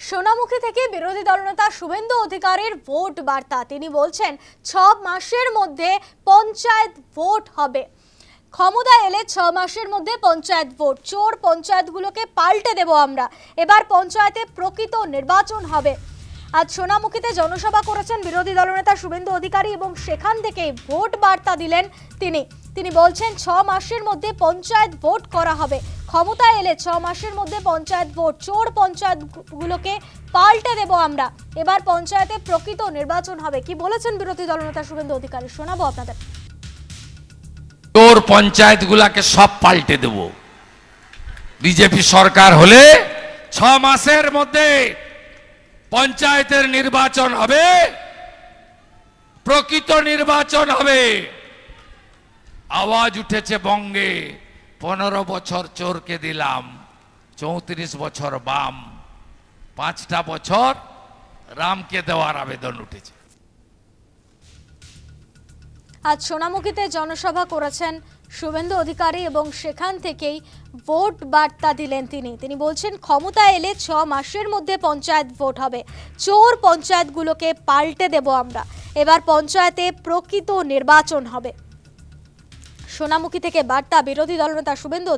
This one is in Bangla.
সোনামুখী থেকে বিরোধী দলনেতা শুভেন্দু অধিকারীর ভোট বার্তা। তিনি বলছেন 6 মাসের মধ্যে পঞ্চায়েত ভোট হবে। ক্ষমতা এলে 6 মাসের মধ্যে পঞ্চায়েত ভোট, চোর পঞ্চায়েতগুলোকে পাল্টে দেব আমরা। এবার পঞ্চায়েতে প্রকৃত নির্বাচন হবে। আজ সোনামুখীতে জনসভা করেছেন বিরোধী দলনেতা শুভেন্দু অধিকারী এবং সেখান থেকে ভোট বার্তা দিলেন তিনি বলছেন 6 মাসের মধ্যে পঞ্চায়েত ভোট করা হবে। ক্ষমতা এলে 6 মাসের মধ্যে পঞ্চায়েত ভোট, চোর পঞ্চায়েতগুলোকে পাল্টে দেব আমরা। এবার পঞ্চায়েতে প্রকৃত নির্বাচন হবে। কি বলেছেন বিরোধী দলনেতা শুভেন্দু অধিকারী, শোনাবো আপনাদের। চোর পঞ্চায়েতগুলোকে সব পাল্টে দেব। বিজেপি সরকার হলে 6 মাসের মধ্যে পঞ্চায়েতের নির্বাচন হবে, প্রকৃত নির্বাচন হবে। আওয়াজ উঠেছে বঙ্গে, 15 বছর চোরকে দিলাম, 34 বছর বাম, 5টা বছর রামকে দেওয়ার আবেদন উঠেছে। আজ সোনামুখীতে জনসভা করেছেন শুভেন্দু অধিকারী এবং সেখান থেকেই ভোট বার্তা দিলেন তিনি বলছেন ক্ষমতা এলে 6 মাসের মধ্যে পঞ্চায়েত ভোট হবে, চোর পঞ্চায়েতগুলোকে পাল্টে দেব আমরা। এবার পঞ্চায়েতে প্রকৃত নির্বাচন হবে। সোনামুখী থেকে বার্তা বিরোধী দলনেতা শুভেন্দু অধিকারী।